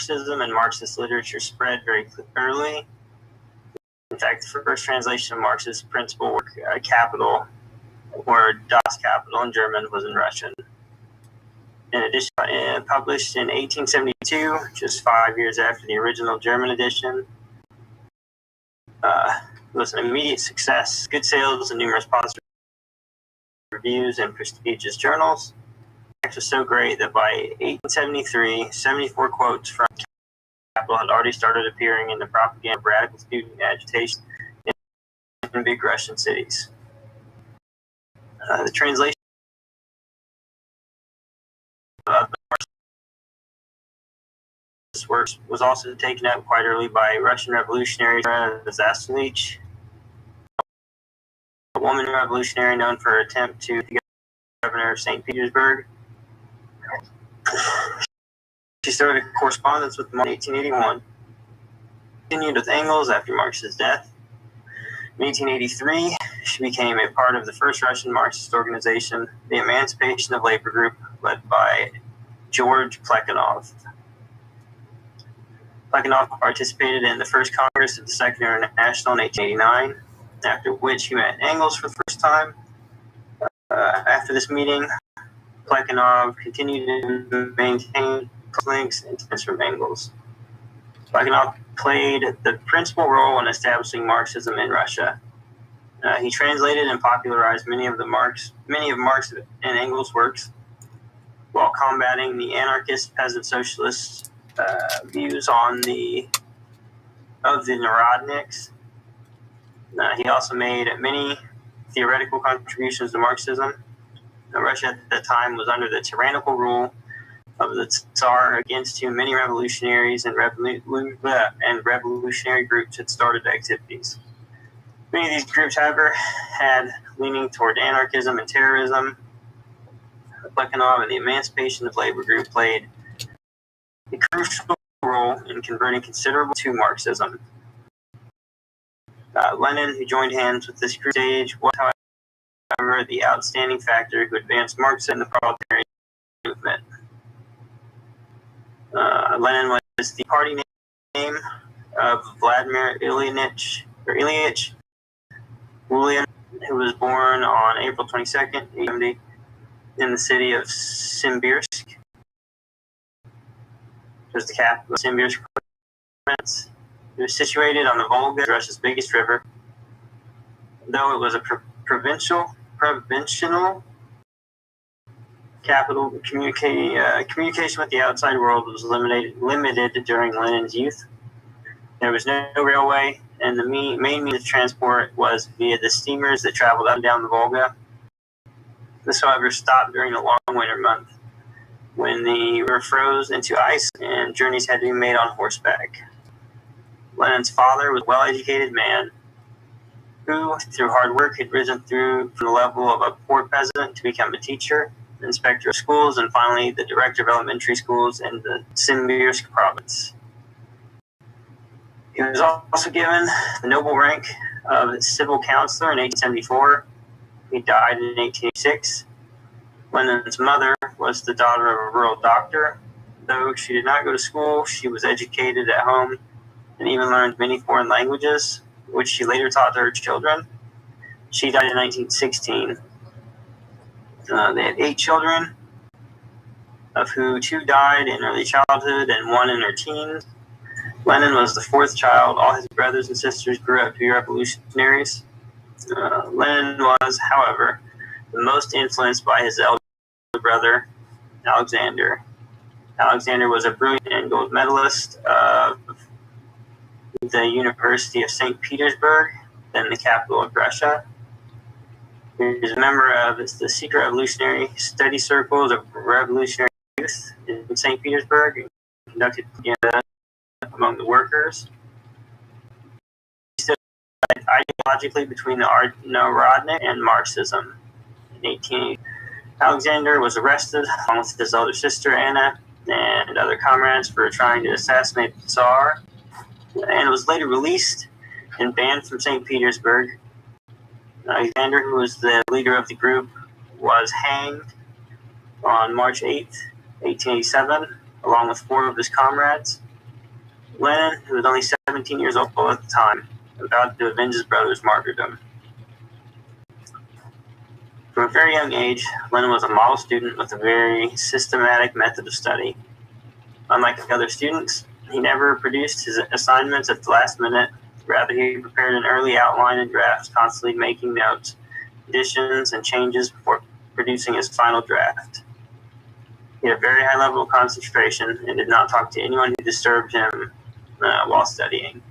Marxism and Marxist literature spread very early. In fact, the first translation of Marx's principal work, Capital, or Das Kapital in German, was in Russian. In addition, published in 1872, just 5 years after the original German edition, it was an immediate success, good sales, and numerous positive reviews in prestigious journals. The fact was so great that by 1873, 74 quotes from Capital had already started appearing in the propaganda of radical student agitation in big Russian cities. The translation of this work was also taken up quite early by Russian revolutionaries, Zastalich, a woman revolutionary known for her attempt to be governor of St. Petersburg. She started a correspondence with him in 1881, continued with Engels after Marx's death. In 1883, she became a part of the first Russian Marxist organization, the Emancipation of Labor Group, led by George Plekhanov. Plekhanov participated in the first Congress of the Second International in 1889, after which he met Engels for the first time. After this meeting, Plekhanov continued to maintain links and ties from Engels. Plekhanov played the principal role in establishing Marxism in Russia. He translated and popularized many of Marx and Engels' works, while combating the anarchist peasant socialist views of the Narodniks. He also made many theoretical contributions to Marxism. Russia at the time was under the tyrannical rule of the Tsar, against whom many revolutionaries and revolutionary groups had started activities. Many of these groups, however, had leaning toward anarchism and terrorism. Plekhanov and the Emancipation of Labor Group played a crucial role in converting considerable to Marxism. Lenin, who joined hands with this group stage, was, however, the outstanding factor who advanced Marxism and the proletarian movement. Lenin was the party name of Vladimir Ilyich Ulyan, who was born on April 22nd, 1870, in the city of Simbirsk. It was the capital of Simbirsk province. It was situated on the Volga, Russia's biggest river. Though it was a provincial capital, communication with the outside world was limited during Lenin's youth. There was no railway, and the main means of transport was via the steamers that traveled up and down the Volga. This, however, stopped during the long winter month, when the river froze into ice and journeys had to be made on horseback. Lenin's father was a well-educated man who, through hard work, had risen from the level of a poor peasant to become a teacher, inspector of schools, and finally the director of elementary schools in the Simbirsk province. He was also given the noble rank of civil counselor in 1874. He died in 1886. Lenin's mother was the daughter of a rural doctor. Though she did not go to school, she was educated at home and even learned many foreign languages, which she later taught to her children. She died in 1916. They had 8 children, of who 2 died in early childhood and 1 in her teens. Lenin was the 4th child. All his brothers and sisters grew up to be revolutionaries. Lenin was, however, the most influenced by his elder brother, Alexander. Alexander was a brilliant and gold medalist of the University of St. Petersburg, then the capital of Russia. He was a member of the secret revolutionary study circles of revolutionary youth in St. Petersburg, and conducted propaganda among the workers. He stood ideologically between the Narodnik and Marxism. In 1880, Alexander was arrested along with his elder sister Anna and other comrades for trying to assassinate the Tsar, and was later released and banned from St. Petersburg. Alexander, who was the leader of the group, was hanged on March 8th, 1887, along with 4 of his comrades. Lenin, who was only 17 years old at the time, vowed to avenge his brother's martyrdom. From a very young age, Lenin was a model student with a very systematic method of study. Unlike other students, he never produced his assignments at the last minute. Rather, he prepared an early outline and drafts, constantly making notes, additions, and changes before producing his final draft. He had a very high level of concentration and did not talk to anyone who disturbed him while studying.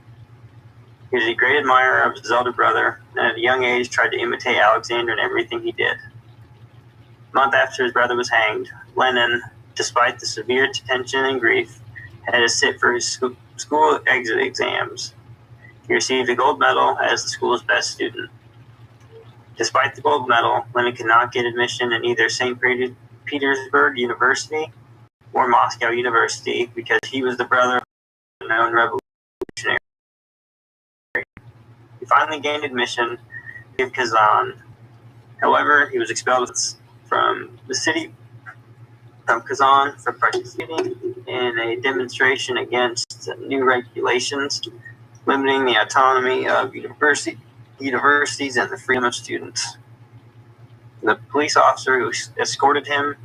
He was a great admirer of his elder brother, and at a young age tried to imitate Alexander in everything he did. A month after his brother was hanged, Lenin, despite the severe tension and grief, had to sit for his school exit exams. He received a gold medal as the school's best student. Despite the gold medal, Lenin could not get admission in either St. Petersburg University or Moscow University because he was the brother of a known revolutionary. He finally gained admission to Kazan. However, he was expelled from the city of Kazan for participating in a demonstration against new regulations limiting the autonomy of universities and the freedom of students. The police officer who escorted him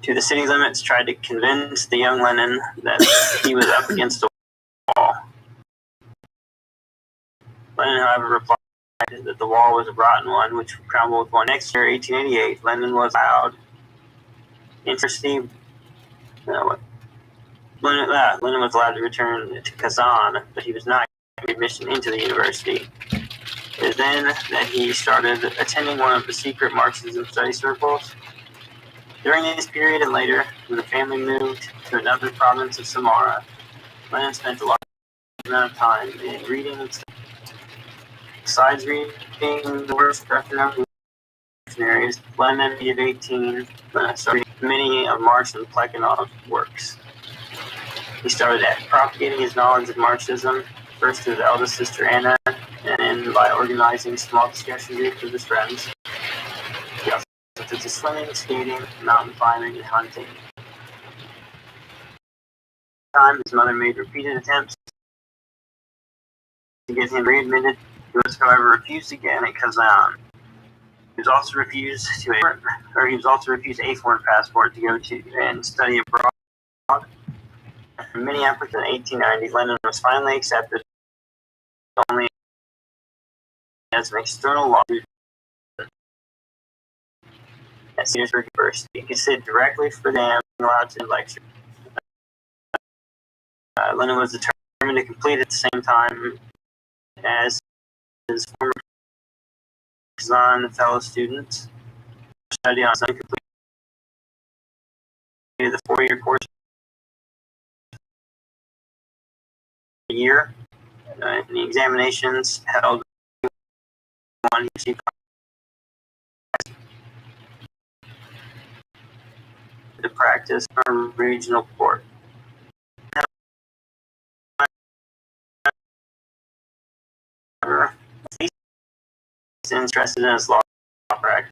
to the city limits tried to convince the young Lenin that he was up against a wall. Lenin, however, replied that the wall was a rotten one, which would crumble with one. Next year, 1888, Lenin was allowed Lenin was allowed to return to Kazan, but he was not given admission into the university. It is then that he started attending one of the secret Marxism study circles. During this period and later, when the family moved to another province of Samara, Lenin spent a large amount of time in reading and studying. Besides reading the works of revolutionaries, Lenin, at the age of 18, started reading many of Marx and Plekhanov's works. He started propagating his knowledge of Marxism, first to his eldest sister Anna, and then by organizing small discussion groups with his friends. He also took to swimming, skating, mountain climbing, and hunting. At the time, his mother made repeated attempts to get him readmitted. He was, however, refused again at Kazan. He was also refused a foreign passport to go to and study abroad. After many efforts in 1890, Lenin was finally accepted only as an external law student at St. Petersburg University. He could sit directly for them and allowed to lecture. Lenin was determined to complete at the same time as his former Kazan fellow students. Study on some completed the 4-year course a year. In the examinations held one, he received to practice on regional court. However, he's interested in his law practice.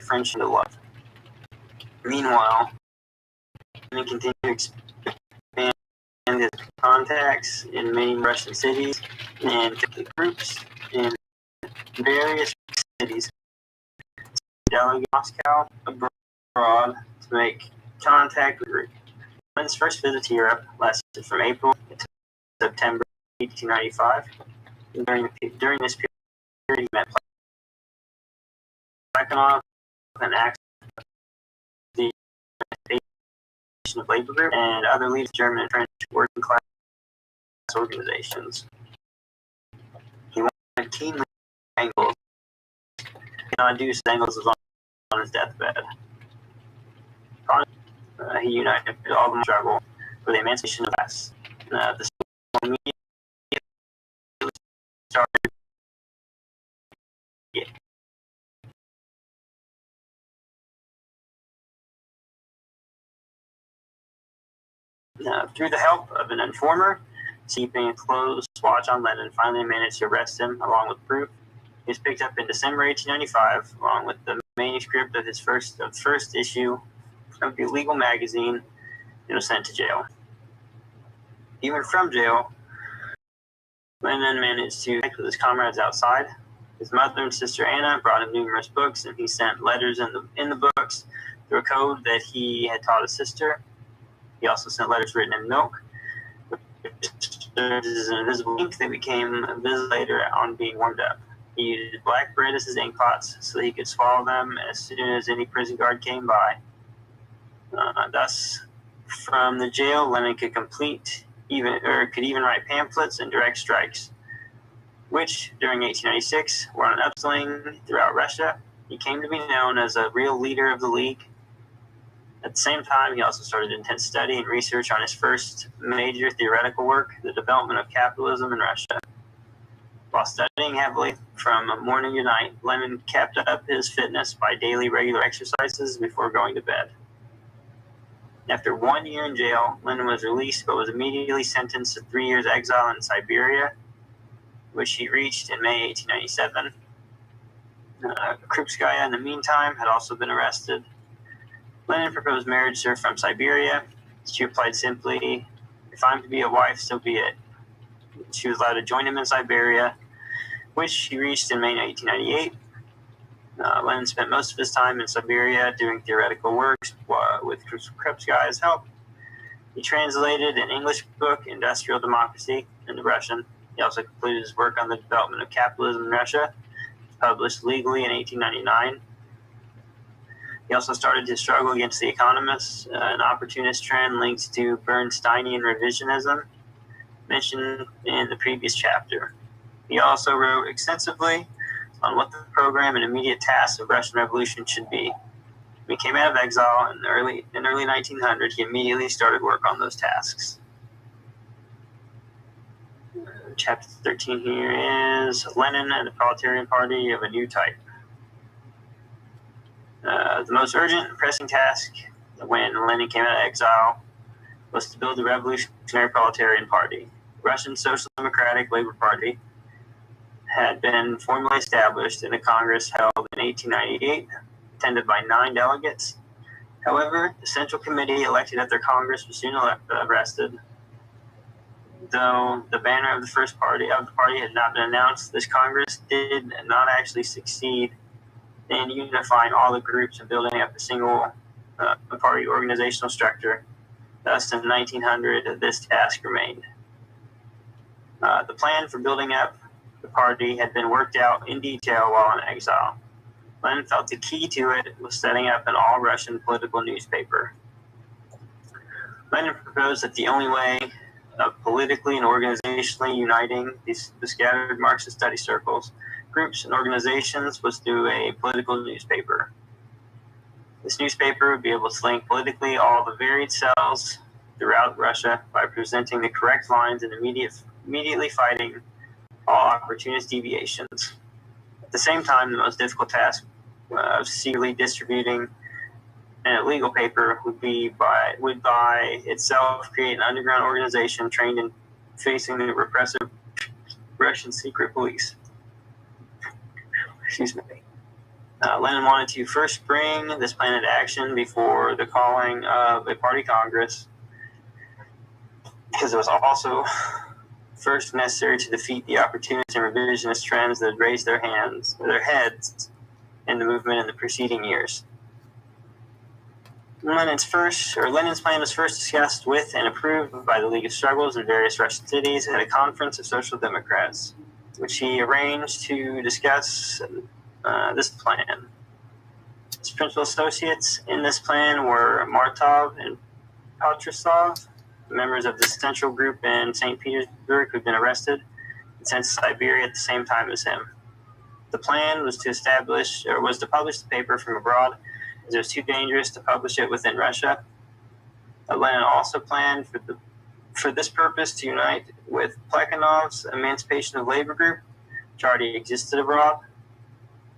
friendship to love. Meanwhile, he continued to expand his contacts in many Russian cities and groups in various cities. Delegate Moscow abroad to make contact with the group. Lenin's first visit to Europe lasted from April to September 1895. During this period, he met Plekhanov and acts the of labor group and other leaders of German and French working class organizations. He wanted keenly Engels. Induced Engels was on his deathbed. He united all the struggle for the emancipation of the class. The immediately started. Through the help of an informer, keeping a close watch on Lenin, finally managed to arrest him along with proof. He was picked up in December 1895, along with the manuscript of his first issue of the legal magazine, and was sent to jail. Even from jail, Lenin managed to connect with his comrades outside. His mother and sister Anna brought him numerous books, and he sent letters in the books through a code that he had taught his sister. He also sent letters written in milk, which is an invisible ink that became visible later on being warmed up. He used black bread as his ink pots so that he could swallow them as soon as any prison guard came by. Thus, from the jail, Lenin could even write pamphlets and direct strikes, which during 1896 were on an upswing throughout Russia. He came to be known as a real leader of the League. At the same time, he also started intense study and research on his first major theoretical work, the development of capitalism in Russia. While studying heavily from morning to night, Lenin kept up his fitness by daily regular exercises before going to bed. After 1 year in jail, Lenin was released but was immediately sentenced to 3 years exile in Siberia, which he reached in May 1897. Krupskaya, in the meantime, had also been arrested. Lenin proposed marriage to her from Siberia. She replied simply, "If I'm to be a wife, so be it." She was allowed to join him in Siberia, which he reached in May 1898. Lenin spent most of his time in Siberia doing theoretical works with Krupskaya's help. He translated an English book, Industrial Democracy, into Russian. He also completed his work on the development of capitalism in Russia, published legally in 1899. He also started his struggle against the economists, an opportunist trend linked to Bernsteinian revisionism, mentioned in the previous chapter. He also wrote extensively on what the program and immediate tasks of Russian Revolution should be. When he came out of exile in early 1900, he immediately started work on those tasks. Chapter 13 here is Lenin and the Proletarian Party of a New Type. The most urgent and pressing task when Lenin came out of exile was to build the Revolutionary Proletarian Party. The Russian Social Democratic Labor Party had been formally established in a Congress held in 1898, attended by 9 delegates. However, the Central Committee elected at their Congress was soon arrested. Though the banner of the party had not been announced, this Congress did not actually succeed in unifying all the groups and building up a single party organizational structure. Thus, in 1900, this task remained. The plan for building up the party had been worked out in detail while in exile. Lenin felt the key to it was setting up an all-Russian political newspaper. Lenin proposed that the only way of politically and organizationally uniting the scattered Marxist study circles, groups, and organizations was through a political newspaper. This newspaper would be able to link politically all the varied cells throughout Russia by presenting the correct lines and immediately fighting all opportunist deviations. At the same time, the most difficult task of secretly distributing an illegal paper would by itself create an underground organization trained in facing the repressive Russian secret police. Excuse me. Lenin wanted to first bring this plan into action before the calling of a party congress, because it was also first necessary to defeat the opportunist and revisionist trends that had raised their heads in the movement in the preceding years. Lenin's plan was first discussed with and approved by the League of Struggles in various Russian cities at a conference of Social Democrats, which he arranged to discuss this plan. His principal associates in this plan were Martov and Patrusov, members of the Central Group in St. Petersburg who had been arrested and sent to Siberia at the same time as him. The plan was to publish the paper from abroad, as it was too dangerous to publish it within Russia. Lenin also planned for this purpose to unite with Plekhanov's Emancipation of Labor Group, which already existed abroad.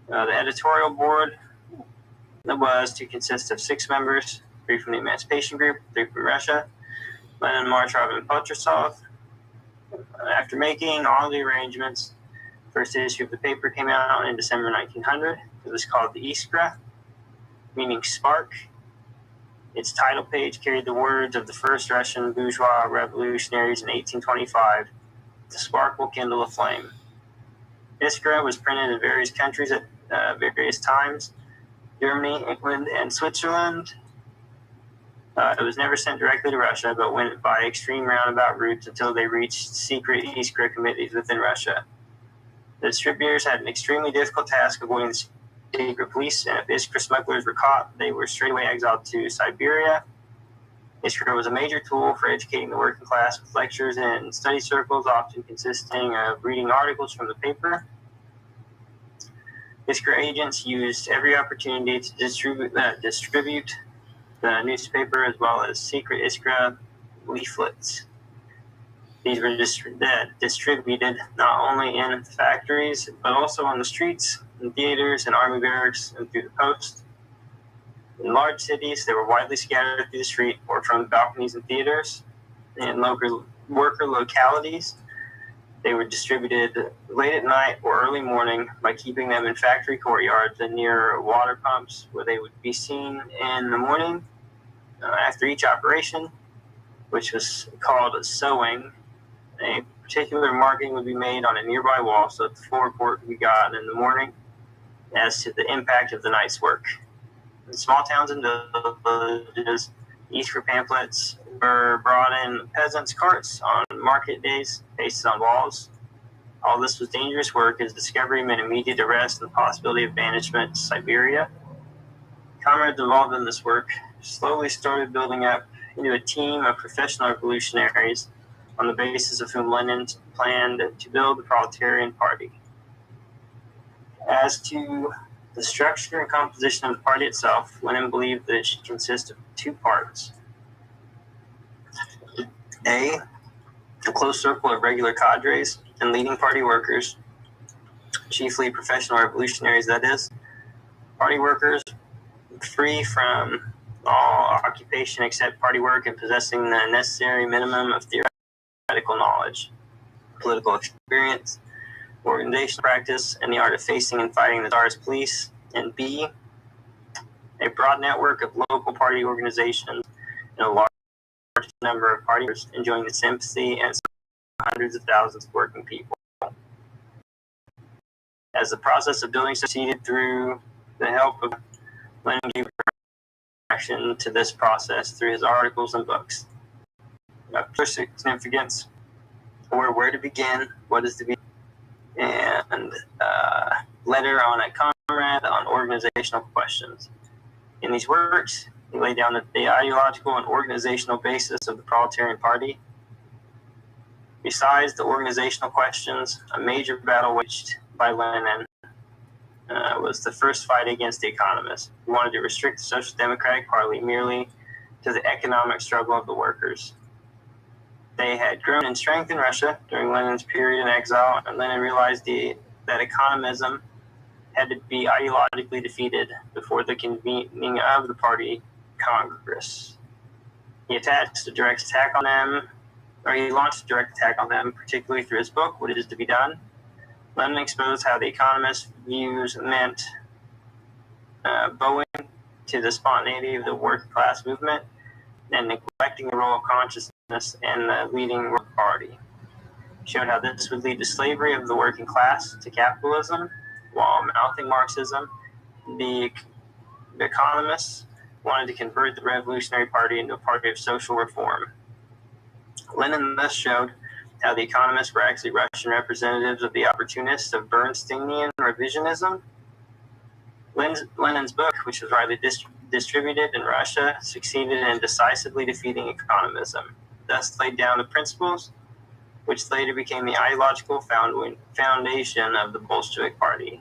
The editorial board was to consist of 6 members, 3 from the Emancipation Group, 3 from Russia, Lenin, Martov, and Patrusov. After making all the arrangements, the first issue of the paper came out in December 1900. It was called the Iskra, meaning spark. Its title page carried the words of the first Russian bourgeois revolutionaries in 1825, "The spark will kindle a flame." Iskra was printed in various countries at various times, Germany, England, and Switzerland. It was never sent directly to Russia, but went by extreme roundabout routes until they reached secret Iskra committees within Russia. The distributors had an extremely difficult task avoiding the secret police, and if Iskra smugglers were caught, they were straightaway exiled to Siberia. Iskra was a major tool for educating the working class with lectures and study circles, often consisting of reading articles from the paper. Iskra agents used every opportunity to distribute the newspaper, as well as secret Iskra leaflets. These were distributed not only in factories, but also on the streets, in theaters, and army barracks, and through the post. In large cities, they were widely scattered through the street or from the balconies and theaters. In local worker localities, they were distributed late at night or early morning by keeping them in factory courtyards and near water pumps, where they would be seen in the morning after each operation, which was called sewing. A particular marking would be made on a nearby wall so that the full report could be gotten in the morning as to the impact of the night's work. In small towns and villages, Iskra pamphlets were brought in peasants' carts on market days, pasted on walls. All this was dangerous work, as discovery meant immediate arrest and the possibility of banishment to Siberia. Comrades involved in this work slowly started building up into a team of professional revolutionaries, on the basis of whom Lenin planned to build the proletarian party. As to the structure and composition of the party itself, Lenin believed that it should consist of 2 parts. A close circle of regular cadres and leading party workers, chiefly professional revolutionaries, that is. Party workers free from all occupation except party work and possessing the necessary minimum of theoretical knowledge, political experience, organizational practice, and the art of facing and fighting the Tsar's police. And B, a broad network of local party organizations and a large number of party members enjoying the sympathy and hundreds of thousands of working people. As the process of building succeeded through the help of Lenin gave action to this process through his articles and books. Significance, or where to begin, what is to be, and letter on a comrade on organizational questions. In these works, he laid down the ideological and organizational basis of the proletarian party. Besides the organizational questions, a major battle waged by Lenin was the first fight against the economists, who wanted to restrict the Social Democratic Party merely to the economic struggle of the workers. They had grown in strength in Russia during Lenin's period in exile, and Lenin realized that economism had to be ideologically defeated before the convening of the party Congress. He launched a direct attack on them, particularly through his book, What Is to Be Done. Lenin exposed how the economists' views meant bowing to the spontaneity of the working class movement and neglecting the role of consciousness and the leading party. Showed how this would lead to slavery of the working class to capitalism, while mouthing Marxism, the economists wanted to convert the Revolutionary Party into a party of social reform. Lenin thus showed how the economists were actually Russian representatives of the opportunists of Bernsteinian revisionism. Lenin's book, which was widely distributed in Russia, succeeded in decisively defeating economism, thus laid down the principles which later became the ideological foundation of the Bolshevik Party.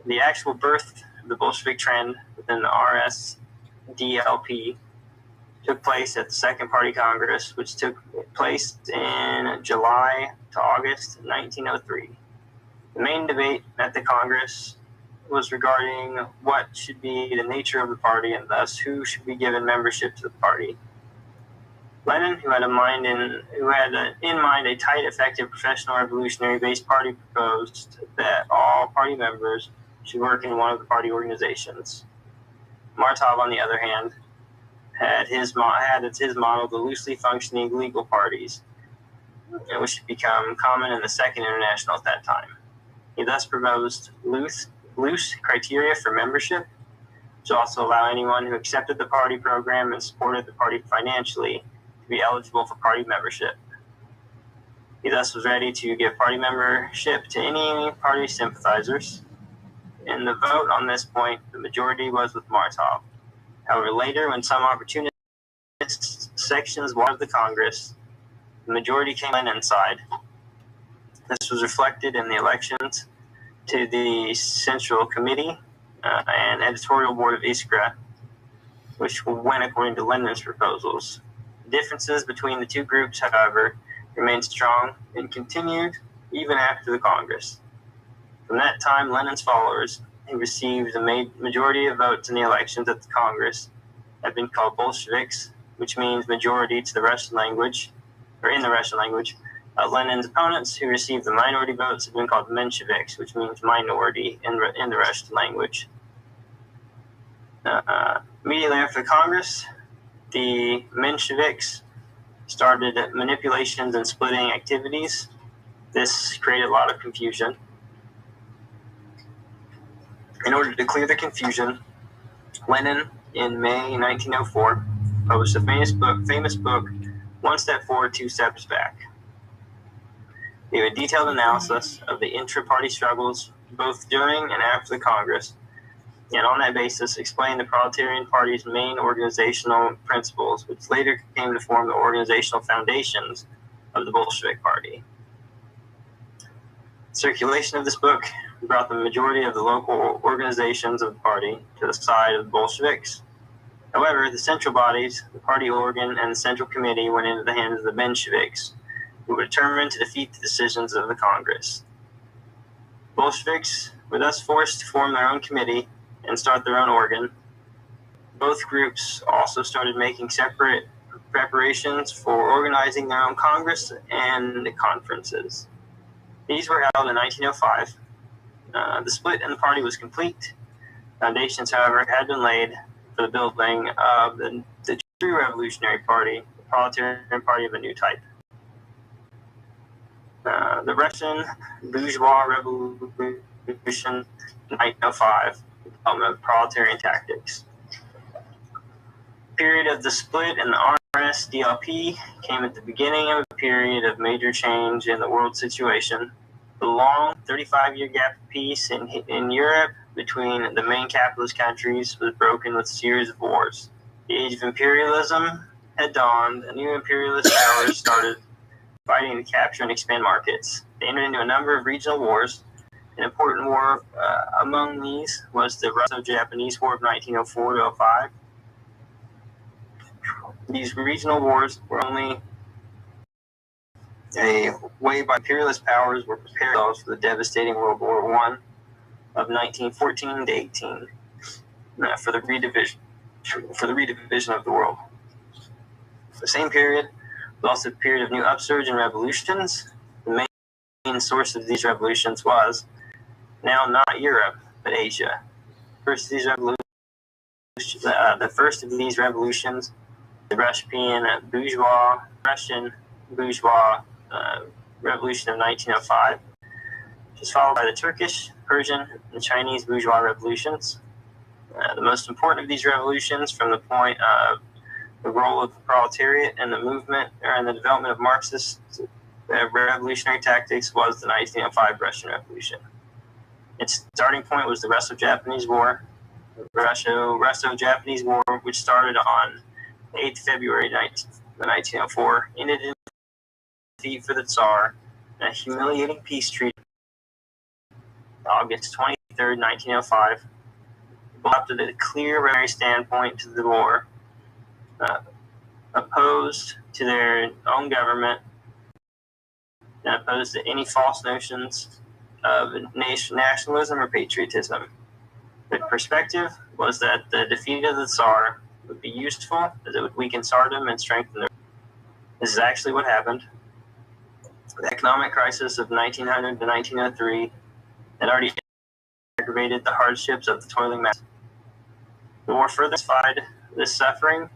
The actual birth of the Bolshevik trend within the RSDLP took place at the Second Party Congress, which took place in July to August 1903. The main debate at the Congress was regarding what should be the nature of the party and thus who should be given membership to the party. Lenin, who had in mind a tight, effective, professional, revolutionary-based party, proposed that all party members should work in one of the party organizations. Martov, on the other hand, had as his model the loosely functioning legal parties, which had become common in the Second International at that time. He thus proposed loose criteria for membership, to also allow anyone who accepted the party program and supported the party financially to be eligible for party membership. He thus was ready to give party membership to any party sympathizers. In the vote on this point, the majority was with Martov. However, later, when some opportunist sections wanted the Congress, the majority came on Lenin's side. This was reflected in the elections to the Central Committee and Editorial Board of Iskra, which went according to Lenin's proposals. Differences between the two groups, however, remained strong and continued even after the Congress. From that time, Lenin's followers, who received the majority of votes in the elections at the Congress, have been called Bolsheviks, which means majority to the Russian language, or in the Russian language. Lenin's opponents, who received the minority votes, have been called Mensheviks, which means minority in the Russian language. Immediately after the Congress, the Mensheviks started manipulations and splitting activities. This created a lot of confusion. In order to clear the confusion, Lenin, in May 1904, published a famous book, One Step Forward, Two Steps Back. He gave a detailed analysis of the intra-party struggles both during and after the Congress, and on that basis explained the Proletarian Party's main organizational principles, which later came to form the organizational foundations of the Bolshevik Party. Circulation of this book brought the majority of the local organizations of the party to the side of the Bolsheviks. However, the central bodies, the party organ, and the central committee went into the hands of the Mensheviks, who were determined to defeat the decisions of the Congress. Bolsheviks were thus forced to form their own committee and start their own organ. Both groups also started making separate preparations for organizing their own Congress and conferences. These were held in 1905. The split in the party was complete. Foundations, however, had been laid for the building of the true revolutionary party, the proletarian party of a new type. The Russian bourgeois revolution in 1905, development of proletarian tactics. The period of the split in the RSDLP came at the beginning of a period of major change in the world situation. The long 35-year gap of peace in Europe between the main capitalist countries was broken with a series of wars. The age of imperialism had dawned, and new imperialist powers started fighting to capture and expand markets. They entered into a number of regional wars. An important war among these was the Russo-Japanese War of 1904-05. These regional wars were only a way by imperialist powers were preparing themselves for the devastating World War I of 1914 to 18 for the redivision of the world. The same period was also a period of new upsurge and revolutions. The main source of these revolutions was now not Europe, but Asia. First of these revolutions, the first of these revolutions, the Russian bourgeois revolution of 1905, which was followed by the Turkish, Persian, and the Chinese bourgeois revolutions. The most important of these revolutions, from the point of the role of the proletariat and the movement and the development of Marxist revolutionary tactics, was the 1905 Russian Revolution. Its starting point was the Russo-Japanese War. The Russo-Japanese War, which started on 8th February 1904, ended in defeat for the Tsar and a humiliating peace treaty August 23rd, 1905, adopted a clear revolutionary standpoint to the war, opposed to their own government, and opposed to any false notions of nationalism or patriotism. The perspective was that the defeat of the Tsar would be useful, as it would weaken Tsardom and strengthen the. This is actually what happened. The economic crisis of 1900 to 1903 had already aggravated the hardships of the toiling masses. The war further intensified this suffering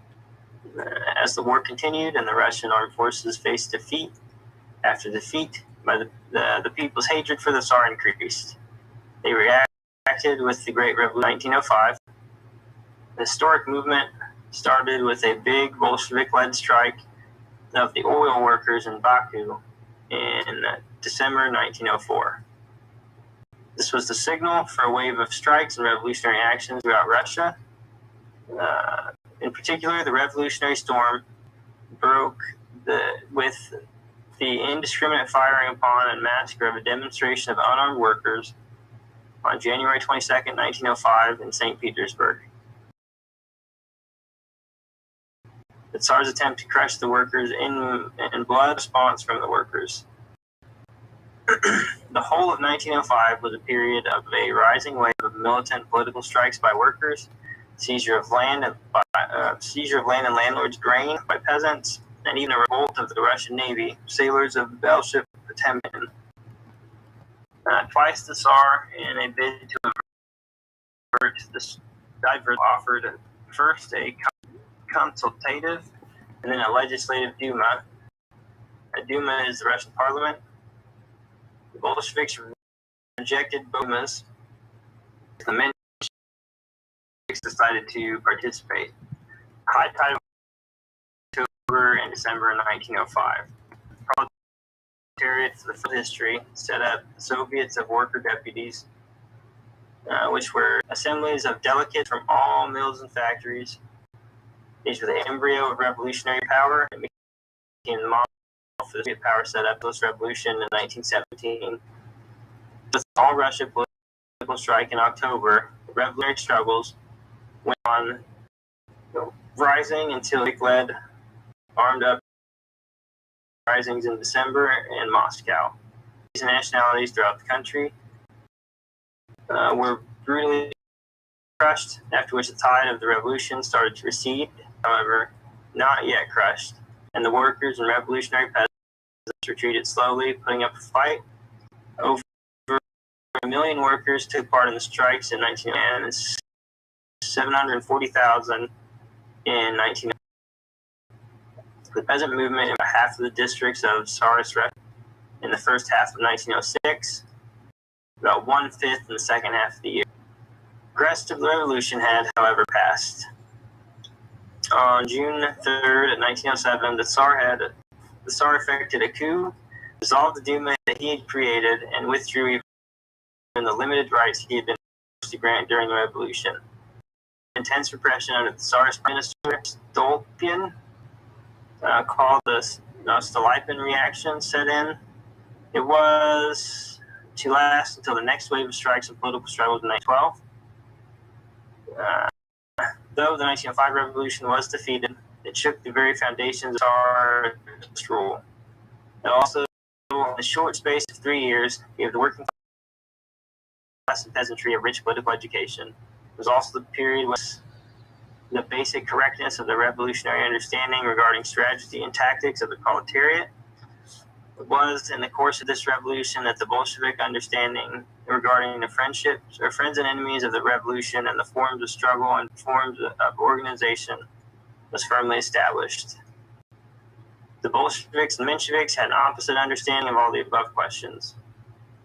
as the war continued and the Russian armed forces faced defeat after defeat. By the people's hatred for the Tsar increased. They reacted with the Great Revolution of 1905. The historic movement started with a big Bolshevik-led strike of the oil workers in Baku in December 1904. This was the signal for a wave of strikes and revolutionary actions throughout Russia. In particular, the revolutionary storm broke with the indiscriminate firing upon and massacre of a demonstration of unarmed workers on January 22nd, 1905 in St. Petersburg. The Tsar's attempt to crush the workers in blood response from the workers. The whole of 1905 was a period of a rising wave of militant political strikes by workers, seizure of land and landlords' grain by peasants, and even a revolt of the Russian Navy, sailors of the battleship Potemkin. Twice the Tsar, in a bid to avert this diversion, offered first a consultative and then a legislative Duma. A Duma is the Russian parliament. The Bolsheviks rejected both Dumas. The Mensheviks decided to participate. High tide of October and December 1905. Proletariat, for the first history, set up Soviets of worker deputies, which were assemblies of delegates from all mills and factories. These were the embryo of revolutionary power and became the model for the Soviet power set up post-revolution in 1917. With all Russia political strike in October, revolutionary struggles went on rising until it led armed up risings in December in Moscow. These nationalities throughout the country were brutally crushed, after which the tide of the revolution started to recede, however, not yet crushed, and the workers and revolutionary peasants retreated slowly, putting up a fight. Over 1 million workers took part in the strikes in 1910 and 740,000 in 19. The peasant movement in about half of the districts of Tsarist Russia in the first half of 1906, about 1/5 in the second half of the year. The rest of the revolution had, however, passed. On June 3rd, 1907, the Tsar effected a coup, dissolved the Duma that he had created, and withdrew even the limited rights he had been forced to grant during the revolution. Intense repression under the Tsarist Prime Minister Stolpin, called the Stolypin reaction, set in. It was to last until the next wave of strikes and political struggles in 1912. Though the 1905 revolution was defeated, it shook the very foundations of Tsarist rule. It also, in a short space of 3 years, gave the working class and peasantry a rich political education. It was also the period when the basic correctness of the revolutionary understanding regarding strategy and tactics of the proletariat. It was in the course of this revolution that the Bolshevik understanding regarding the friendships or friends and enemies of the revolution and the forms of struggle and forms of organization was firmly established. The Bolsheviks and Mensheviks had an opposite understanding of all the above questions.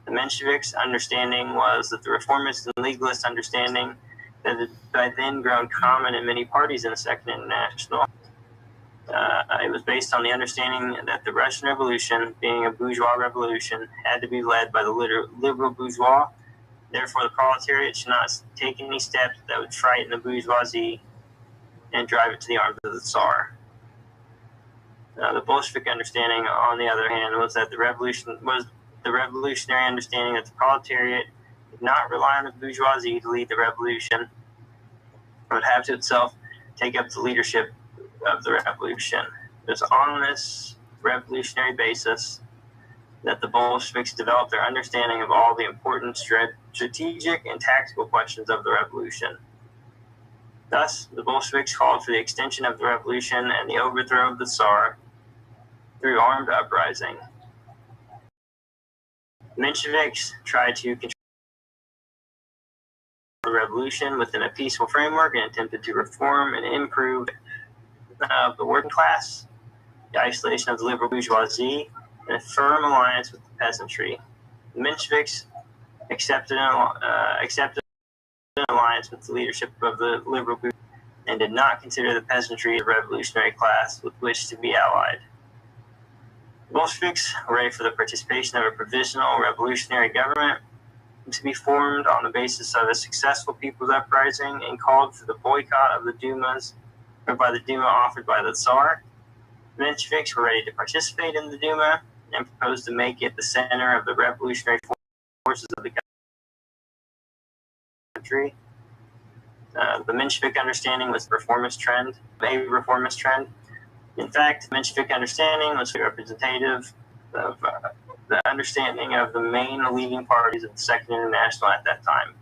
The Mensheviks' understanding was that the reformist and legalist understanding that had then grown common in many parties in the Second International. It was based on the understanding that the Russian Revolution, being a bourgeois revolution, had to be led by the liberal bourgeois. Therefore, the proletariat should not take any steps that would frighten the bourgeoisie and drive it to the arms of the Tsar. The Bolshevik understanding, on the other hand, was that the revolutionary understanding that the proletariat did not rely on the bourgeoisie to lead the revolution, but would have to itself take up the leadership of the revolution. It was on this revolutionary basis that the Bolsheviks developed their understanding of all the important strategic and tactical questions of the revolution. Thus, the Bolsheviks called for the extension of the revolution and the overthrow of the Tsar through armed uprising. The Mensheviks tried to control the revolution within a peaceful framework and attempted to reform and improve the working class, the isolation of the liberal bourgeoisie, and a firm alliance with the peasantry. The Mensheviks accepted an alliance with the leadership of the liberal bourgeoisie and did not consider the peasantry a revolutionary class with which to be allied. The Bolsheviks were ready for the participation of a provisional revolutionary government to be formed on the basis of a successful people's uprising and called for the boycott of the Dumas, or by the Duma offered by the Tsar. The Mensheviks were ready to participate in the Duma and proposed to make it the center of the revolutionary forces of the country. The Menshevik understanding was a reformist trend. In fact, the Menshevik understanding was representative of the understanding of the main leading parties of the Second International at that time.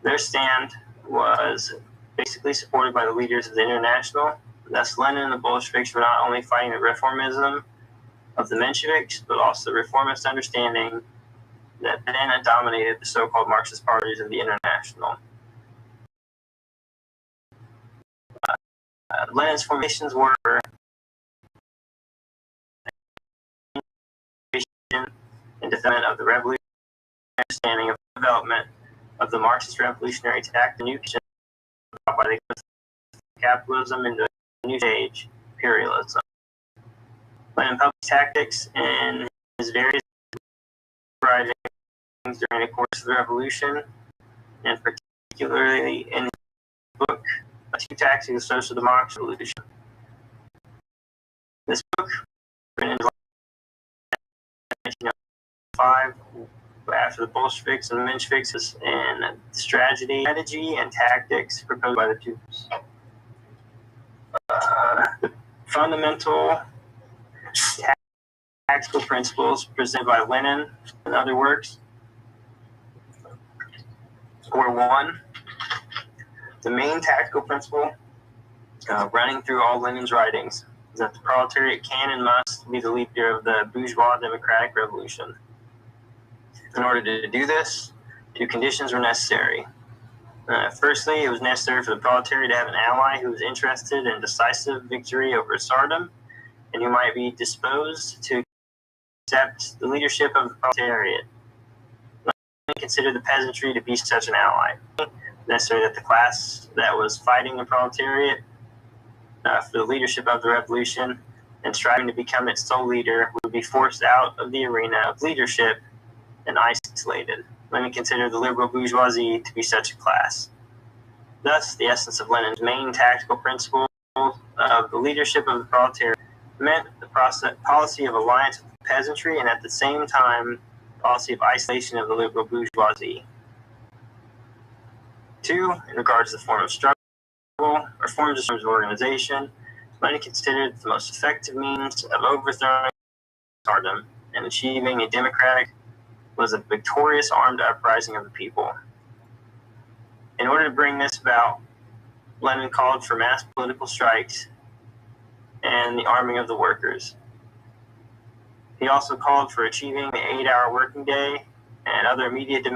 Their stand was basically supported by the leaders of the International. Thus, Lenin and the Bolsheviks were not only fighting the reformism of the Mensheviks, but also the reformist understanding that then dominated the so-called Marxist parties of the International. Lenin's formations were and defendant of the revolutionary understanding of the development of the Marxist revolutionary tactic, new by the capitalism into a new stage, imperialism. Lenin published tactics in his various writings during the course of the revolution, and particularly in his book, Two Tactics of Social Democracy Revolution. This book, written in 1905, after the Bolsheviks and the Mensheviks, is in strategy and tactics proposed by the two. The fundamental tactical principles presented by Lenin and other works were: one, the main tactical principle running through all Lenin's writings is that the proletariat can and must be the leader of the bourgeois democratic revolution. In order to do this, two conditions were necessary. Firstly, it was necessary for the proletariat to have an ally who was interested in decisive victory over tsardom and who might be disposed to accept the leadership of the proletariat. Lenin considered the peasantry to be such an ally. Necessary that the class that was fighting the proletariat for the leadership of the revolution and striving to become its sole leader would be forced out of the arena of leadership and isolated. Lenin considered the liberal bourgeoisie to be such a class. Thus, the essence of Lenin's main tactical principle of the leadership of the proletariat meant the policy of alliance with the peasantry and at the same time policy of isolation of the liberal bourgeoisie. Two, in regards to the form of struggle or forms of organization, Lenin considered the most effective means of overthrowing tsardom and achieving a democratic was a victorious armed uprising of the people. In order to bring this about, Lenin called for mass political strikes and the arming of the workers. He also called for achieving the 8-hour working day and other immediate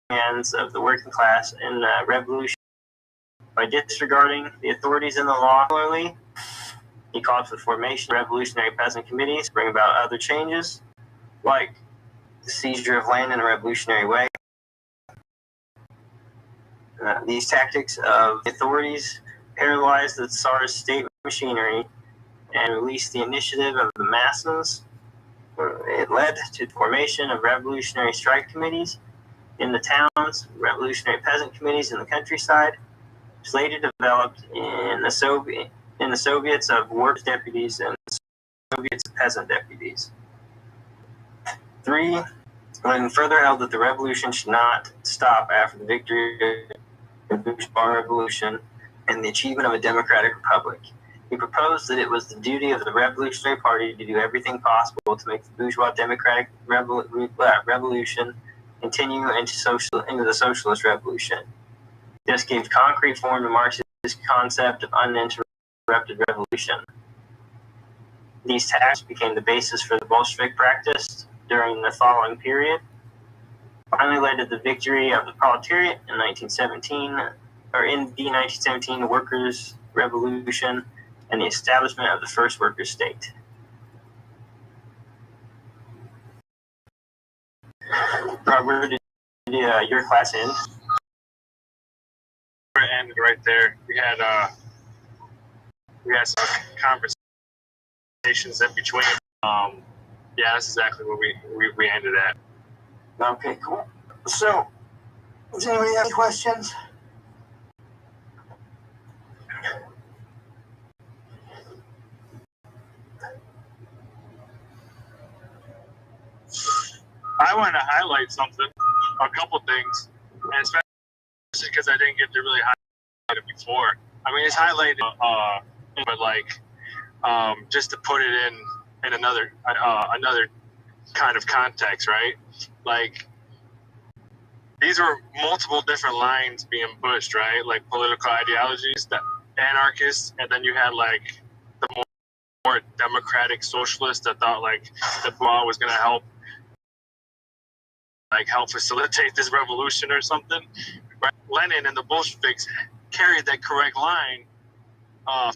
demands of the working class in the revolution. By disregarding the authorities in the law, he called for the formation of revolutionary peasant committees to bring about other changes, like the seizure of land in a revolutionary way. These tactics of authorities paralyzed the Tsar's state machinery and released the initiative of the masses. It led to the formation of revolutionary strike committees in the towns, revolutionary peasant committees in the countryside, which later developed in the Soviets of workers' deputies and Soviets of peasant deputies. 3. Lenin further held that the revolution should not stop after the victory of the bourgeois revolution and the achievement of a democratic republic. He proposed that it was the duty of the Revolutionary Party to do everything possible to make the bourgeois democratic revolution continue into the socialist revolution. This gave concrete form to Marx's concept of uninterrupted revolution. These tactics became the basis for the Bolshevik practice during the following period. Finally led to the victory of the proletariat in 1917 workers' revolution and the establishment of the first workers' state. Rob, where did your class end? It ended right there. We had some conversations in between. Yeah, that's exactly where we ended at. Okay, cool. So, does anybody have any questions? I want to highlight something, a couple things, and especially because I didn't get to really highlight it before. I mean, it's highlighted, but just to put it in another kind of context, right? Like, these were multiple different lines being pushed, right? Like political ideologies, the anarchists, and then you had like the more democratic socialists that thought like the law was going to help facilitate this revolution or something. Right? Lenin and the Bolsheviks carried that correct line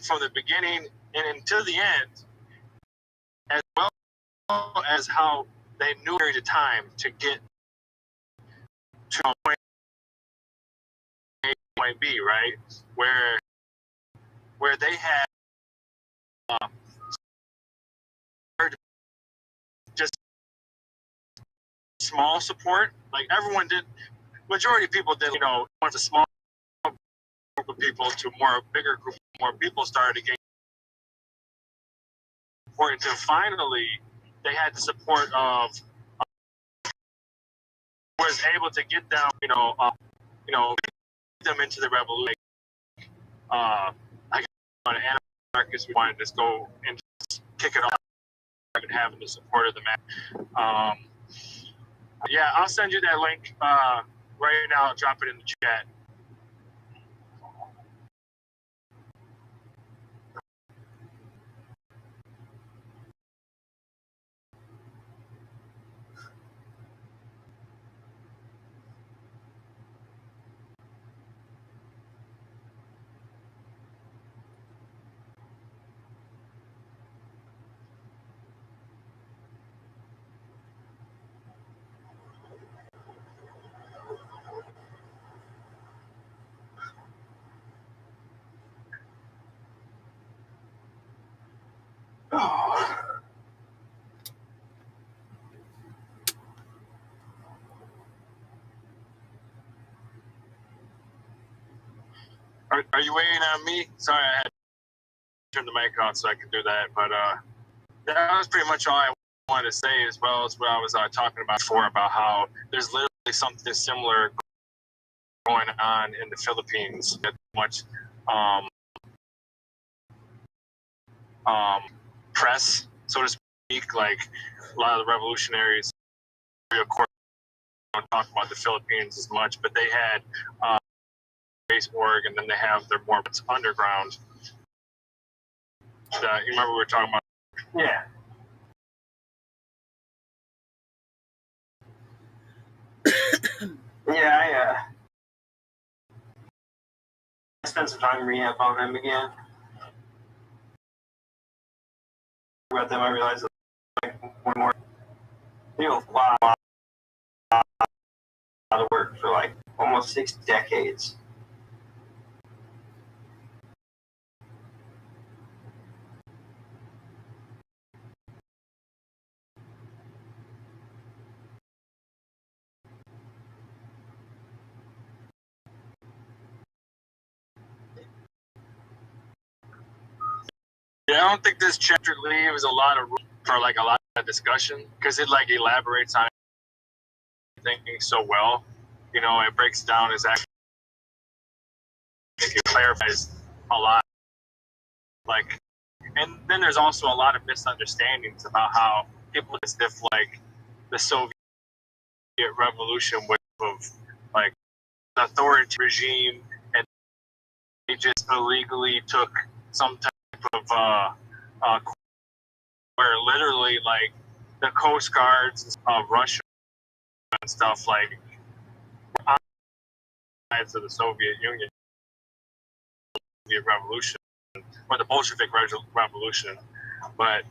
from the beginning and until the end, as well as how they knew period of time to get to point A, point B, right? Where they had just small support, like everyone did, majority of people did, once a small group of people to a bigger group, more people started to gain support until finally they had the support of was able to get them, them into the revolution. I got an anarchist who wanted to just go and just kick it off and having the support of the man. Yeah, I'll send you that link right now. I'll drop it in the chat. Are you waiting on me? Sorry, I had to turn the mic on so I could do that. But that was pretty much all I wanted to say, as well as what I was talking about before, about how there's literally something similar going on in the Philippines. Much press, so to speak. Like a lot of the revolutionaries, of course, don't talk about the Philippines as much, but they had base org, and then they have their more underground. You remember we were talking about? Yeah. Yeah, I spent some time reading up on them again. About them, I realized like one more, a lot of work for like almost 6 decades. Yeah, I don't think this chapter leaves a lot of room for like a lot of discussion because it like elaborates on thinking so well. You know, it breaks down exactly. It clarifies a lot. Like, and then there's also a lot of misunderstandings about how people as if like the Soviet Revolution was of like an authority regime and they just illegally took some type of where literally like the coast guards of Russia and stuff like to the Soviet Union, the revolution or the Bolshevik revolution, but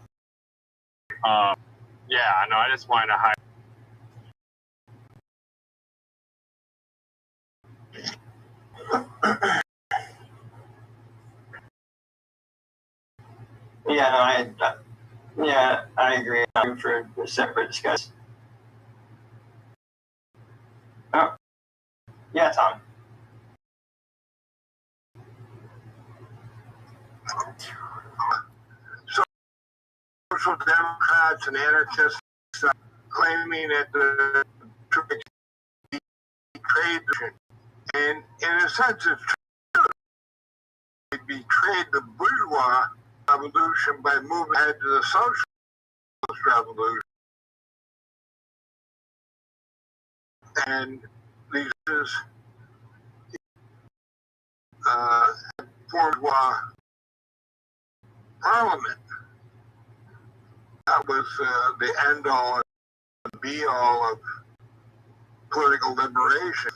yeah, I know. I just wanted to highlight. Yeah, no, I agree. I'm for a separate discussion. Oh, yeah, Tom. Social Democrats and anarchists claiming that the trade, and in a sense, it's true. They betrayed the bourgeois revolution by moving ahead to the socialist revolution. And these bourgeois parliament. That was the end all and be all of political liberation.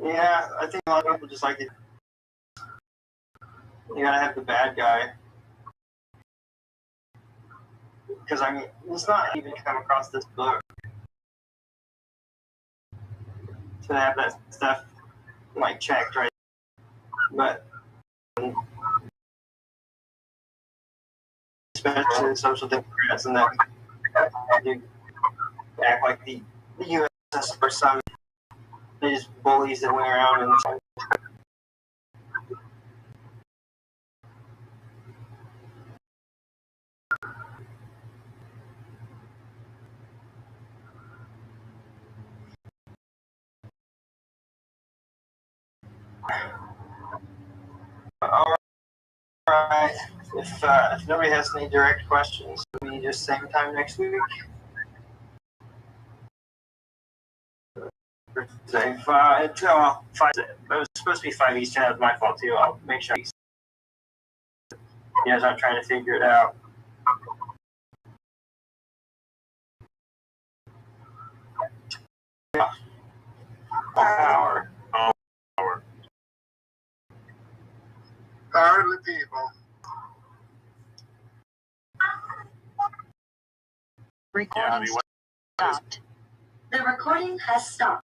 Yeah, I think a lot of people just like it. You gotta have the bad guy. Because, I mean, it's not even come across this book to have that stuff, like, checked, right? But, especially the Social Democrats and that, you act like the U.S. for some, they just bullies that went around and all right. If nobody has any direct questions, we just same time next week. Say 5. It was supposed to be 5 Eastern. That was my fault too. I'll make sure you guys aren't trying to figure it out. Yeah. Hour. Power to the people. Recording stopped. The recording has stopped.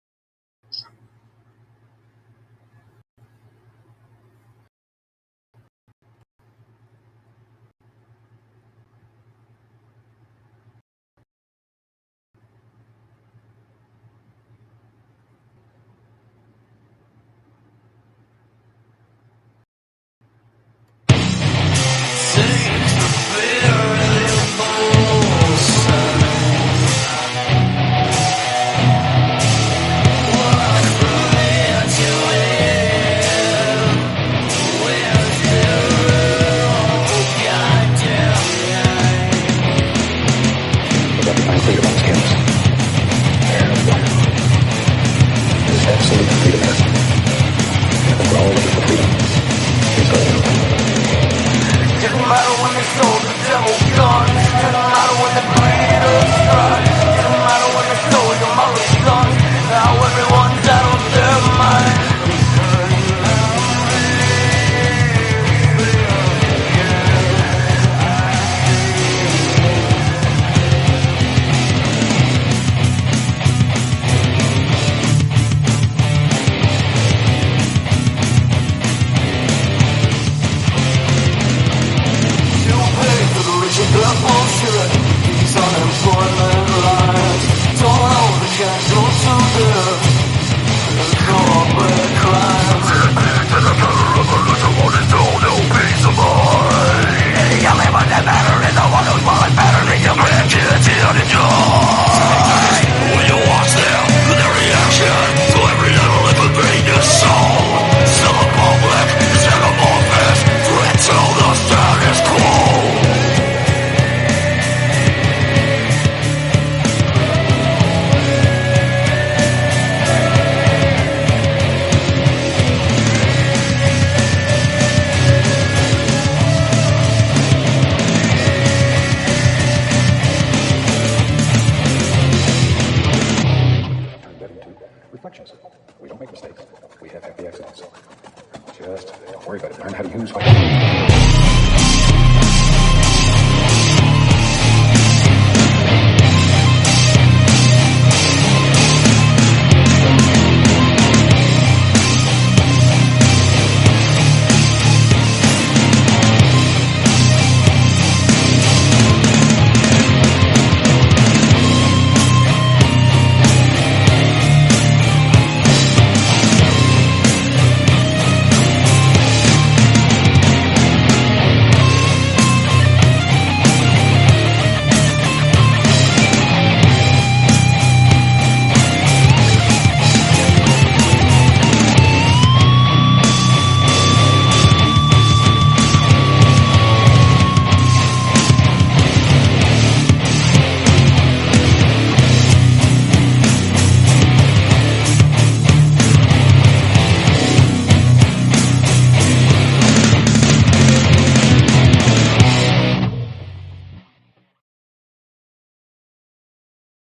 doesn't matter when the greed of strike.